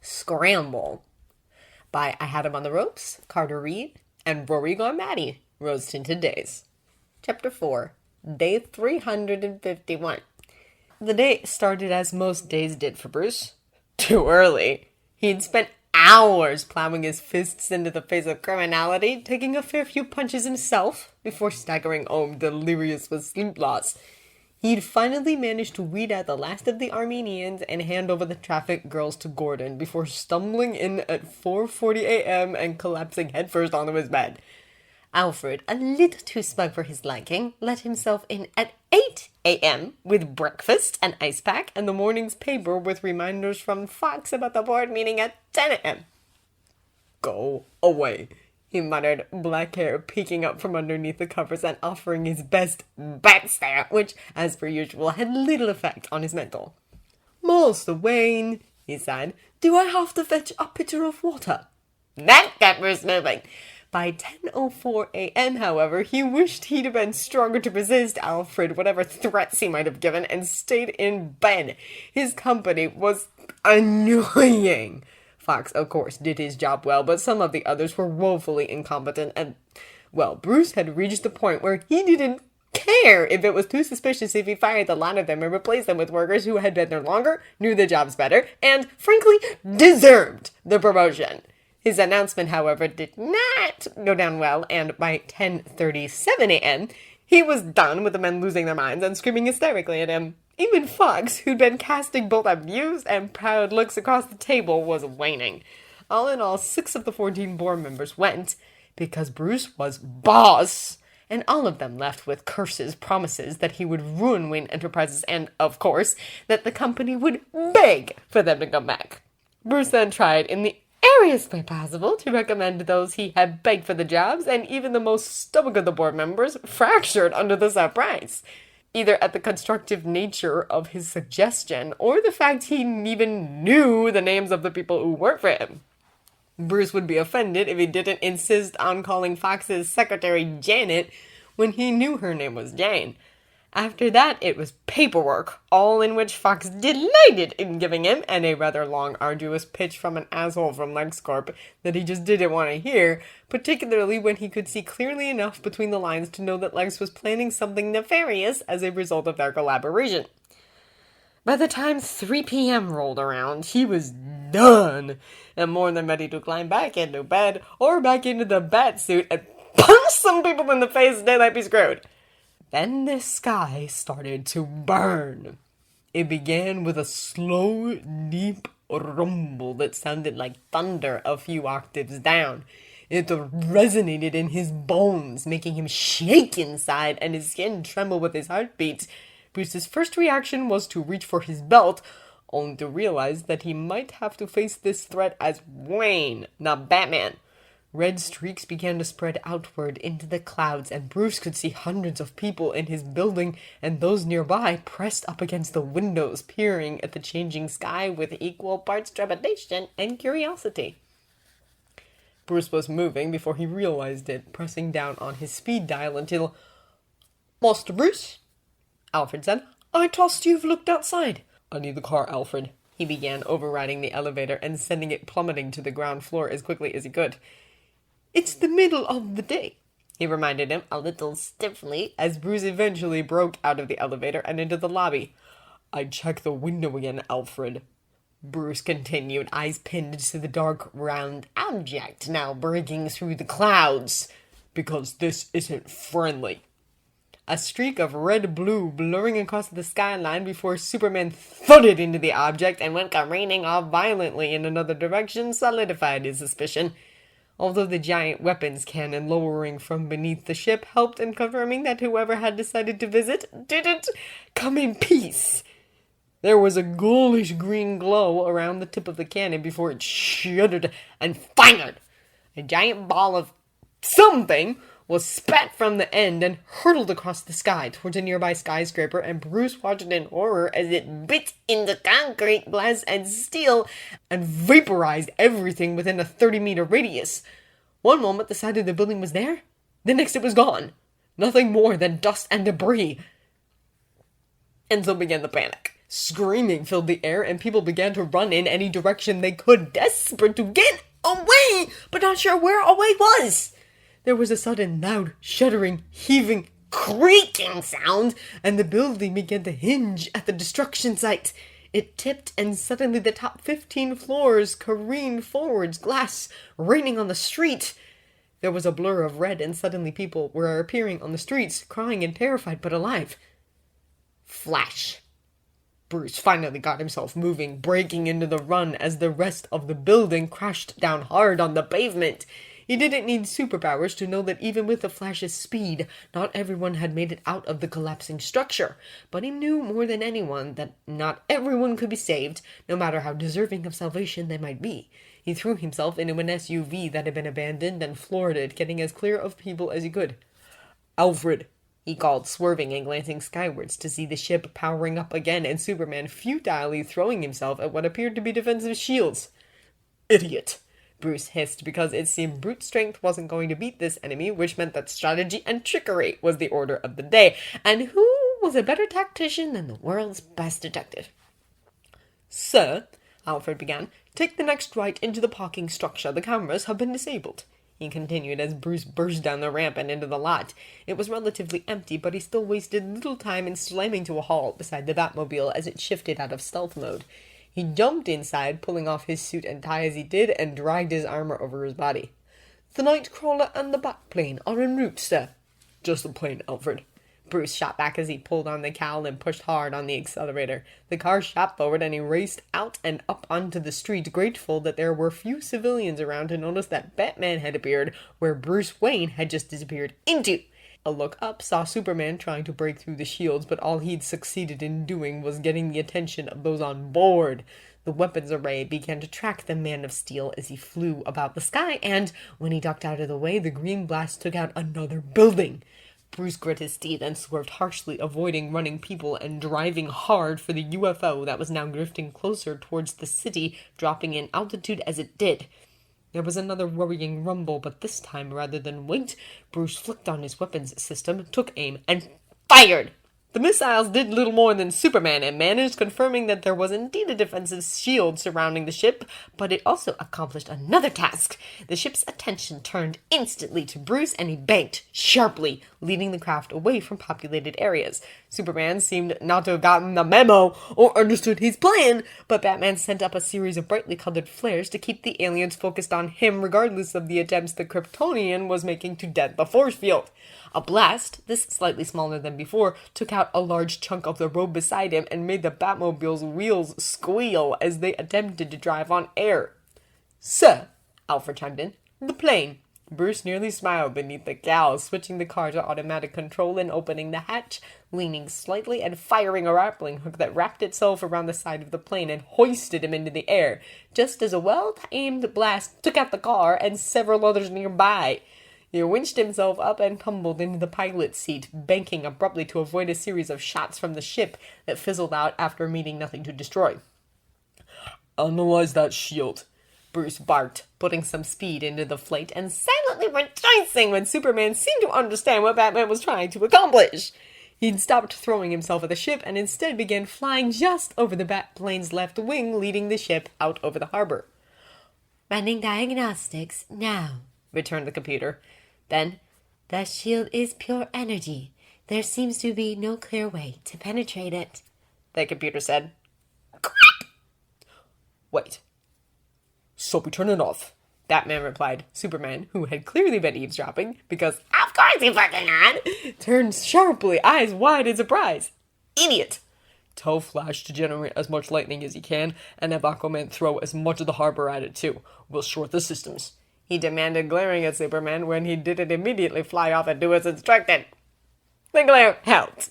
Scramble by I Had Him on the Ropes, Carter Reed, and Rory Gone Maddie, Rose Tinted Days. Chapter 4, Day 351. The day started as most days did for Bruce. Too early. He'd spent hours plowing his fists into the face of criminality, taking a fair few punches himself, before staggering home delirious with sleep loss. He'd finally managed to weed out the last of the Armenians and hand over the traffic girls to Gordon before stumbling in at 4:40 a.m. and collapsing headfirst onto his bed. Alfred, a little too smug for his liking, let himself in at 8 a.m. with breakfast, an ice pack, and the morning's paper with reminders from Fox about the board meeting at 10 a.m. "Go away," he muttered, black hair peeking up from underneath the covers and offering his best bat stare, which, as per usual, had little effect on his mental. "Master Wayne," he sighed, "do I have to fetch a pitcher of water?" That got Bruce moving. By 10:04 a.m., however, he wished he'd have been stronger to resist Alfred whatever threats he might have given and stayed in bed. His company was annoying. Fox, of course, did his job well, but some of the others were woefully incompetent, and, well, Bruce had reached the point where he didn't care if it was too suspicious if he fired the lot of them and replaced them with workers who had been there longer, knew the jobs better, and, frankly, deserved the promotion. His announcement, however, did not go down well, and by 10:37 a.m., he was done with the men losing their minds and screaming hysterically at him. Even Fox, who'd been casting both amused and proud looks across the table, was waning. All in all, 6 of the 14 board members went, because Bruce was boss, and all of them left with curses, promises that he would ruin Wayne Enterprises, and, of course, that the company would beg for them to come back. Bruce then tried, in the airiest way possible, to recommend those he had begged for the jobs, and even the most stoic of the board members fractured under the surprise, either at the constructive nature of his suggestion or the fact he even knew the names of the people who worked for him. Bruce would be offended if he didn't insist on calling Fox's secretary Janet when he knew her name was Jane. After that, it was paperwork, all in which Fox delighted in giving him, and a rather long, arduous pitch from an asshole from LexCorp that he just didn't want to hear, particularly when he could see clearly enough between the lines to know that Lex was planning something nefarious as a result of their collaboration. By the time 3 p.m. rolled around, he was done, and more than ready to climb back into bed, or back into the bat suit and punch some people in the face and they might be screwed. Then the sky started to burn. It began with a slow, deep rumble that sounded like thunder a few octaves down. It resonated in his bones, making him shake inside and his skin tremble with his heartbeat. Bruce's first reaction was to reach for his belt, only to realize that he might have to face this threat as Wayne, not Batman. Red streaks began to spread outward into the clouds, and Bruce could see hundreds of people in his building and those nearby pressed up against the windows, peering at the changing sky with equal parts trepidation and curiosity. Bruce was moving before he realized it, pressing down on his speed dial until... "Master Bruce," Alfred said, "I trust you've looked outside." "I need the car, Alfred," he began, overriding the elevator and sending it plummeting to the ground floor as quickly as he could. "It's the middle of the day," he reminded him a little stiffly as Bruce eventually broke out of the elevator and into the lobby. "I'd check the window again, Alfred," Bruce continued, eyes pinned to the dark, round object now breaking through the clouds, "because this isn't friendly." A streak of red-blue blurring across the skyline before Superman thudded into the object and went careening off violently in another direction solidified his suspicion, although the giant weapons cannon lowering from beneath the ship helped in confirming that whoever had decided to visit didn't come in peace. There was a ghoulish green glow around the tip of the cannon before it shuddered and fired. A giant ball of something was spat from the end and hurtled across the sky towards a nearby skyscraper, and Bruce watched in horror as it bit into concrete, glass, and steel and vaporized everything within a 30-meter radius. One moment the side of the building was there, the next it was gone. Nothing more than dust and debris. And so began the panic. Screaming filled the air, and people began to run in any direction they could, desperate to get away, but not sure where away was. There was a sudden loud, shuddering, heaving, creaking sound, and the building began to hinge at the destruction site. It tipped, and suddenly the top 15 floors careened forwards, glass raining on the street. There was a blur of red, and suddenly people were appearing on the streets, crying and terrified but alive. Flash. Bruce finally got himself moving, breaking into the run as the rest of the building crashed down hard on the pavement. He didn't need superpowers to know that even with the Flash's speed, not everyone had made it out of the collapsing structure. But he knew more than anyone that not everyone could be saved, no matter how deserving of salvation they might be. He threw himself into an SUV that had been abandoned and floored it, getting as clear of people as he could. "Alfred," he called, swerving and glancing skywards to see the ship powering up again and Superman futilely throwing himself at what appeared to be defensive shields. "Idiot," Bruce hissed, because it seemed brute strength wasn't going to beat this enemy, which meant that strategy and trickery was the order of the day. And who was a better tactician than the world's best detective? "Sir," Alfred began, "take the next right into the parking structure. The cameras have been disabled," he continued as Bruce burst down the ramp and into the lot. It was relatively empty, but he still wasted little time in slamming to a halt beside the Batmobile as it shifted out of stealth mode. He jumped inside, pulling off his suit and tie as he did, and dragged his armor over his body. "The Nightcrawler and the Batplane are en route, sir." "Just the plane, Alfred." Bruce shot back as he pulled on the cowl and pushed hard on the accelerator. The car shot forward and he raced out and up onto the street, grateful that there were few civilians around to notice that Batman had appeared where Bruce Wayne had just disappeared into. A look up saw Superman trying to break through the shields, but all he'd succeeded in doing was getting the attention of those on board. The weapons array began to track the Man of Steel as he flew about the sky, and when he ducked out of the way, the green blast took out another building. Bruce grit his teeth and swerved harshly, avoiding running people and driving hard for the UFO that was now drifting closer towards the city, dropping in altitude as it did. There was another worrying rumble, but this time, rather than wait, Bruce flicked on his weapons system, took aim, and fired! The missiles did little more than Superman and managed, confirming that there was indeed a defensive shield surrounding the ship, but it also accomplished another task. The ship's attention turned instantly to Bruce, and he banked sharply, leading the craft away from populated areas. Superman seemed not to have gotten the memo or understood his plan, but Batman sent up a series of brightly colored flares to keep the aliens focused on him, regardless of the attempts the Kryptonian was making to dent the force field. A blast, this slightly smaller than before, took out a large chunk of the road beside him and made the Batmobile's wheels squeal as they attempted to drive on air. "Sir," Alfred chimed in, "the plane." Bruce nearly smiled beneath the cowl, switching the car to automatic control and opening the hatch, leaning slightly and firing a grappling hook that wrapped itself around the side of the plane and hoisted him into the air, just as a well-aimed blast took out the car and several others nearby. He winched himself up and tumbled into the pilot's seat, banking abruptly to avoid a series of shots from the ship that fizzled out after meeting nothing to destroy. "Analyze that shield," Bruce barked, putting some speed into the flight and silently rejoicing when Superman seemed to understand what Batman was trying to accomplish. He'd stopped throwing himself at the ship and instead began flying just over the Batplane's left wing, leading the ship out over the harbor. "Running diagnostics now," returned the computer. Then, "The shield is pure energy. There seems to be no clear way to penetrate it," the computer said. "Crap!" "Wait. So we turn it off," Batman replied. Superman, who had clearly been eavesdropping, because of course he fucking had, turned sharply, eyes wide in surprise. "Idiot! Tell Flash to generate as much lightning as he can, and have Aquaman throw as much of the harbor at it too. We'll short the systems," he demanded, glaring at Superman when he didn't immediately fly off and do as instructed. The glare helped.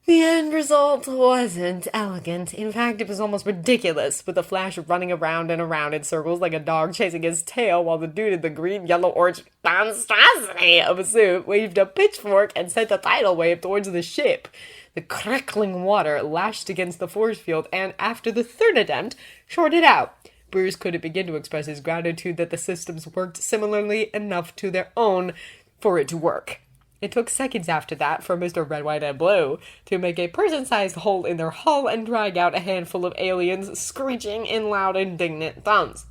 The end result wasn't elegant. In fact, it was almost ridiculous, with the Flash running around and around in circles like a dog chasing his tail, while the dude in the green, yellow, orange monstrosity of a suit waved a pitchfork and sent a tidal wave towards the ship. The crackling water lashed against the force field and, after the third attempt, shorted out. Bruce couldn't begin to express his gratitude that the systems worked similarly enough to their own for it to work. It took seconds after that for Mr. Red, White, and Blue to make a person-sized hole in their hull and drag out a handful of aliens screeching in loud, indignant tones.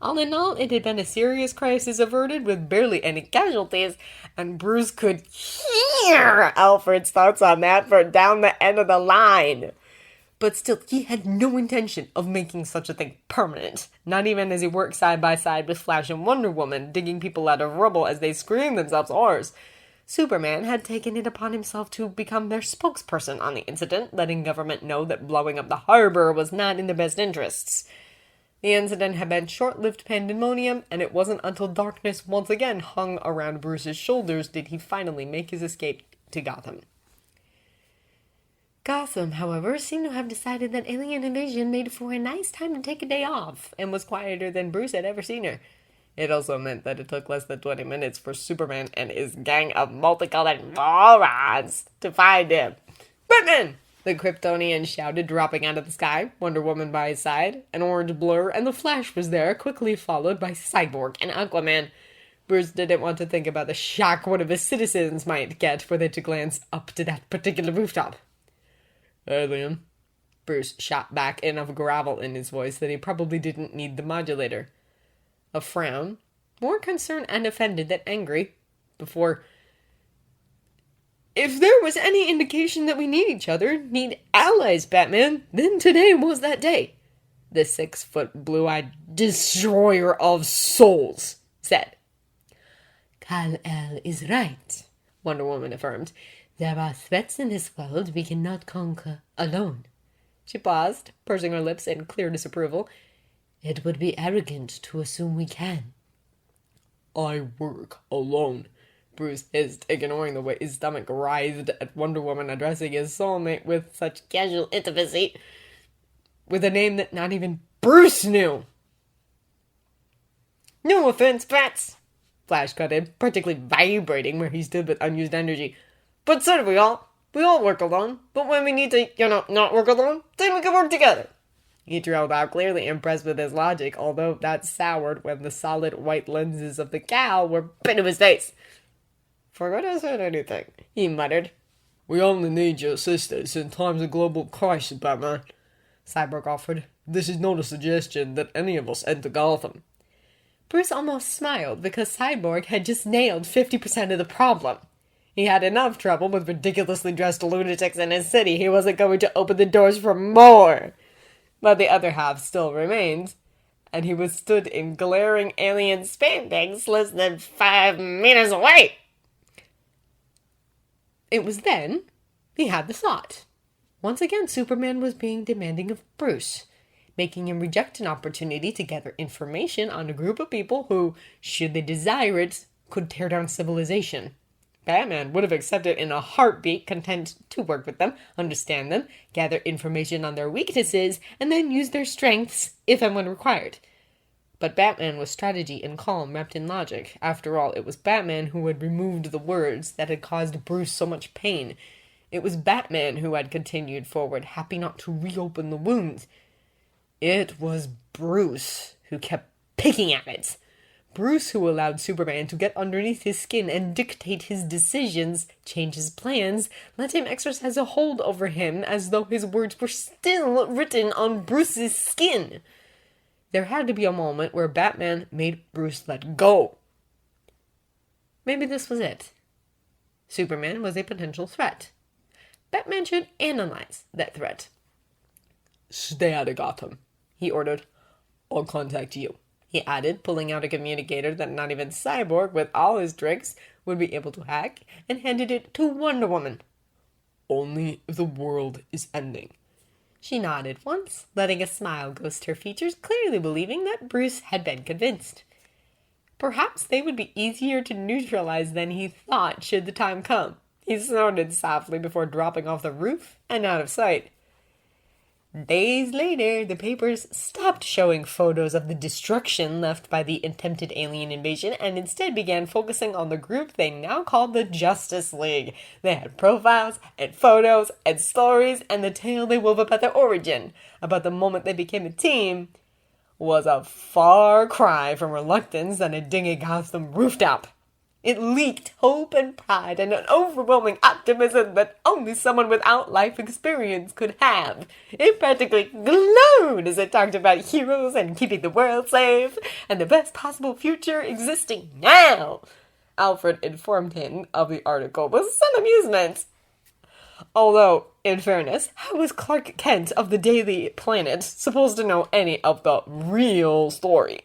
All in all, it had been a serious crisis averted with barely any casualties, and Bruce could hear Alfred's thoughts on that for down the end of the line. But still, he had no intention of making such a thing permanent, not even as he worked side by side with Flash and Wonder Woman, digging people out of rubble as they screamed themselves hoarse. Superman had taken it upon himself to become their spokesperson on the incident, letting government know that blowing up the harbor was not in their best interests. The incident had been short-lived pandemonium, and it wasn't until darkness once again hung around Bruce's shoulders did he finally make his escape to Gotham. Gotham, however, seemed to have decided that alien invasion made for a nice time to take a day off, and was quieter than Bruce had ever seen her. It also meant that it took less than 20 minutes for Superman and his gang of multicolored morons to find him. "Batman!" the Kryptonian shouted, dropping out of the sky, Wonder Woman by his side. An orange blur, and the Flash was there, quickly followed by Cyborg and Aquaman. Bruce didn't want to think about the shock one of his citizens might get were they to glance up to that particular rooftop. "Alien," Bruce shot back, enough gravel in his voice that he probably didn't need the modulator. A frown, more concerned and offended than angry, before... "If there was any indication that we need each other, need allies, Batman, then today was that day," the 6-foot blue-eyed destroyer of souls said. "Kal-El is right," Wonder Woman affirmed. "There are threats in this world we cannot conquer alone." She paused, pursing her lips in clear disapproval. "It would be arrogant to assume we can." "I work alone," Bruce hissed, ignoring the way his stomach writhed at Wonder Woman addressing his soulmate with such casual intimacy, with a name that not even Bruce knew. "No offense, Bats," Flash cut in, particularly vibrating where he stood with unused energy. "But so do we all. We all work alone. But when we need to, not work alone, then we can work together." He trailed out, clearly impressed with his logic, although that soured when the solid white lenses of the cowl were bent to his face. "Forgot I said anything," he muttered. "We only need your assistance in times of global crisis, Batman," Cyborg offered. "This is not a suggestion that any of us enter Gotham." Bruce almost smiled because Cyborg had just nailed 50% of the problem. He had enough trouble with ridiculously dressed lunatics in his city. He wasn't going to open the doors for more. But the other half still remained, and he was stood in glaring alien spandex less than 5 meters away. It was then he had the thought. Once again, Superman was being demanding of Bruce, making him reject an opportunity to gather information on a group of people who, should they desire it, could tear down civilization. Batman would have accepted in a heartbeat, content to work with them, understand them, gather information on their weaknesses, and then use their strengths if and when required. But Batman was strategy and calm wrapped in logic. After all, it was Batman who had removed the words that had caused Bruce so much pain. It was Batman who had continued forward, happy not to reopen the wounds. It was Bruce who kept picking at it. Bruce who allowed Superman to get underneath his skin and dictate his decisions, change his plans, let him exercise a hold over him as though his words were still written on Bruce's skin. There had to be a moment where Batman made Bruce let go. Maybe this was it. Superman was a potential threat. Batman should analyze that threat. "Stay out of Gotham," he ordered. "I'll contact you," he added, pulling out a communicator that not even Cyborg, with all his tricks, would be able to hack, and handed it to Wonder Woman. "Only if the world is ending." She nodded once, letting a smile ghost her features, clearly believing that Bruce had been convinced. Perhaps they would be easier to neutralize than he thought should the time come. He snorted softly before dropping off the roof and out of sight. Days later, the papers stopped showing photos of the destruction left by the attempted alien invasion and instead began focusing on the group they now called the Justice League. They had profiles and photos and stories, and the tale they wove about their origin, about the moment they became a team, was a far cry from reluctance on a dingy Gotham rooftop. It leaked hope and pride and an overwhelming optimism that only someone without life experience could have. It practically glowed as it talked about heroes and keeping the world safe and the best possible future existing now. Alfred informed him of the article with some amusement. Although, in fairness, how was Clark Kent of the Daily Planet supposed to know any of the real story?